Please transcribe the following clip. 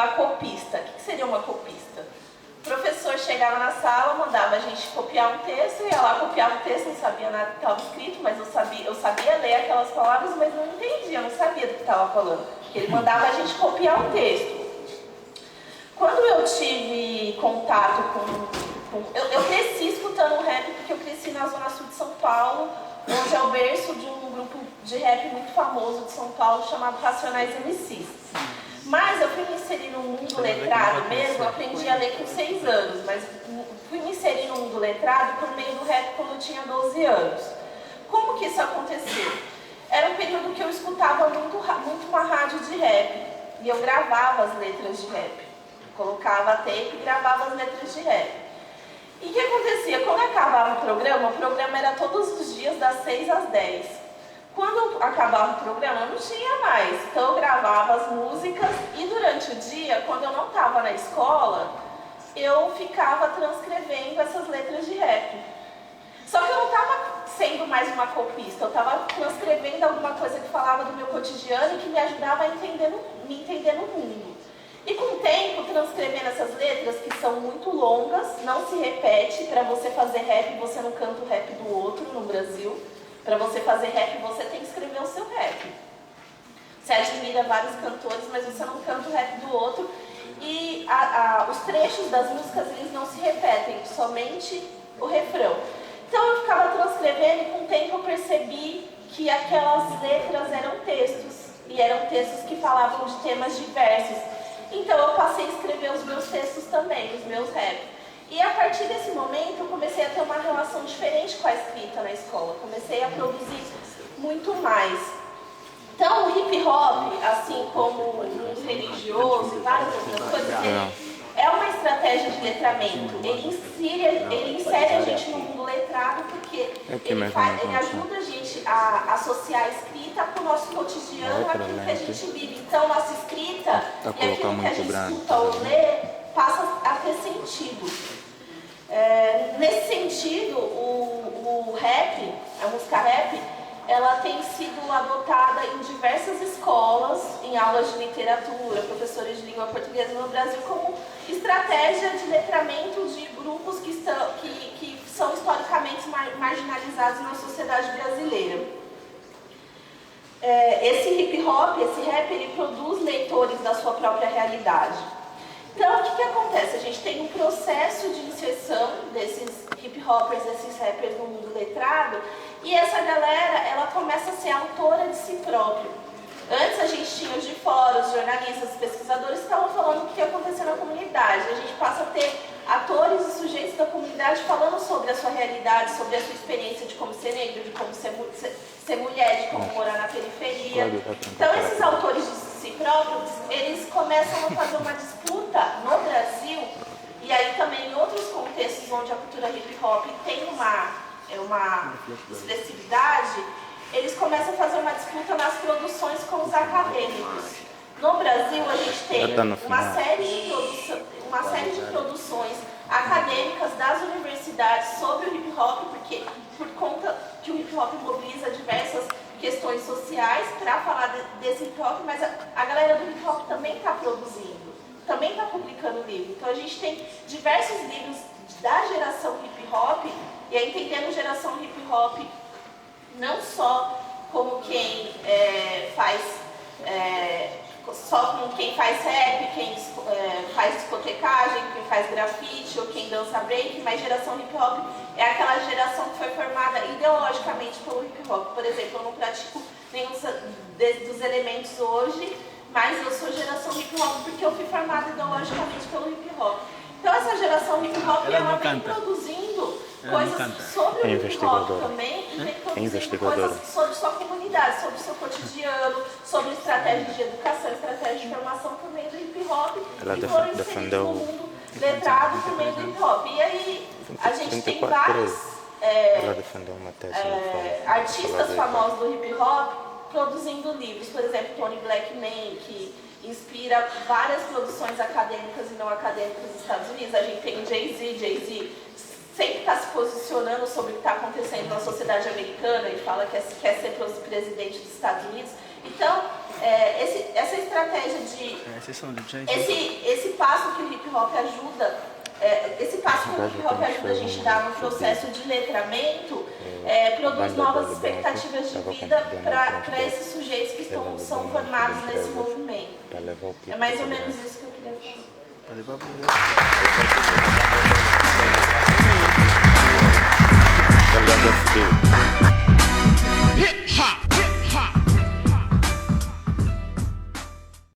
uma copista. O que seria uma copista? O professor chegava na sala, mandava a gente copiar um texto, ia lá copiar um texto, não sabia nada que estava escrito, mas eu sabia ler aquelas palavras, mas não entendia, não sabia do que estava falando. Ele mandava a gente copiar um texto. Quando eu tive contato eu cresci escutando rap porque eu cresci na Zona Sul de São Paulo, onde é o berço de um grupo de rap muito famoso de São Paulo chamado Racionais MCs. Mas eu fui me inserir no mundo letrado mesmo, aprendi a ler com 6 anos, mas fui me inserir no mundo letrado por meio do rap quando eu tinha 12 anos. Como que isso aconteceu? Era um período que eu escutava muito uma rádio de rap, e eu gravava as letras de rap. Colocava a tape e gravava as letras de rap. E o que acontecia? Quando acabava o programa era todos os dias das 6 às 10. Quando acabava o programa, não tinha mais. Então eu gravava as músicas e durante o dia, quando eu não estava na escola, eu ficava transcrevendo essas letras de rap. Só que eu não estava sendo mais uma copista, eu estava transcrevendo alguma coisa que falava do meu cotidiano e que me ajudava a me entender no mundo. E com o tempo, transcrevendo essas letras, que são muito longas, não se repete. Para você fazer rap, você não canta o rap do outro no Brasil. Para você fazer rap, você tem que escrever o seu rap. Você admira vários cantores, mas você não canta o rap do outro. E os trechos das músicas, eles não se repetem, somente o refrão. Então eu ficava transcrevendo e com o tempo eu percebi que aquelas letras eram textos. E eram textos que falavam de temas diversos. Então eu passei a escrever os meus textos também, os meus rap. E a partir desse momento eu comecei a ter uma relação diferente com a escrita na escola. Comecei a produzir muito mais. Então o hip hop, assim como o mundo religioso e várias outras coisas, é uma estratégia de letramento. Ele insere a gente no mundo letrado porque ele ajuda a gente a associar a escrita com o nosso cotidiano, aquilo que a gente vive. Então nossa escrita e aquilo que a gente escuta ou lê passa a ter sentido. Nesse sentido, o rap, a música rap, ela tem sido adotada em diversas escolas, em aulas de literatura, professores de língua portuguesa no Brasil, como estratégia de letramento de grupos que são historicamente marginalizados na sociedade brasileira. Esse hip hop, esse rap, ele produz leitores da sua própria realidade. Então, o que acontece? A gente tem um processo de inserção desses hip hoppers, desses rappers no mundo letrado, e essa galera, ela começa a ser autora de si própria. Antes a gente tinha os de fora, os jornalistas, os pesquisadores que estavam falando o que aconteceu na comunidade. A gente passa a ter atores e sujeitos da comunidade falando sobre a sua realidade, sobre a sua experiência de como ser negro, de como ser mulher, de como morar na periferia. Então esses autores de si próprios, eles começam a fazer uma disputa no Brasil, e aí também em outros contextos onde a cultura hip hop tem uma expressividade, eles começam a fazer uma disputa nas produções com os acadêmicos. No Brasil, a gente tem uma série de produções acadêmicas das universidades sobre o hip hop, porque por conta que o hip hop mobiliza diversas questões sociais para falar desse hip hop, mas a galera do hip hop também está produzindo, também está publicando livro. Então a gente tem diversos livros da geração hip hop, e aí entendendo geração hip hop não só como quem faz rap, quem faz discotecagem, quem faz grafite ou quem dança break, mas geração hip hop é aquela geração que foi formada ideologicamente pelo hip hop. Por exemplo, eu não pratico nenhum dos elementos hoje, mas eu sou geração hip hop porque eu fui formada ideologicamente pelo hip hop. Então essa geração hip hop ela vem produzindo coisas sobre o hip hop também, e vem produzindo coisas sobre sua comunidade, sobre o seu cotidiano, sobre estratégias de educação, estratégias de formação por meio do hip hop, e foram inseridos no mundo letrado por meio do hip hop. E aí a gente tem vários artistas famosos do hip hop produzindo livros, por exemplo, Tony Blackman, que inspira várias produções acadêmicas e não acadêmicas dos Estados Unidos. A gente tem Jay-Z sempre está se posicionando sobre o que está acontecendo na sociedade americana e fala que quer ser presidente dos Estados Unidos. Então, essa estratégia de... Esse passo que o hip hop ajuda, a gente a dar no processo de letramento, produz novas expectativas de vida para esses sujeitos que são formados nesse movimento. É mais ou menos isso que eu queria falar.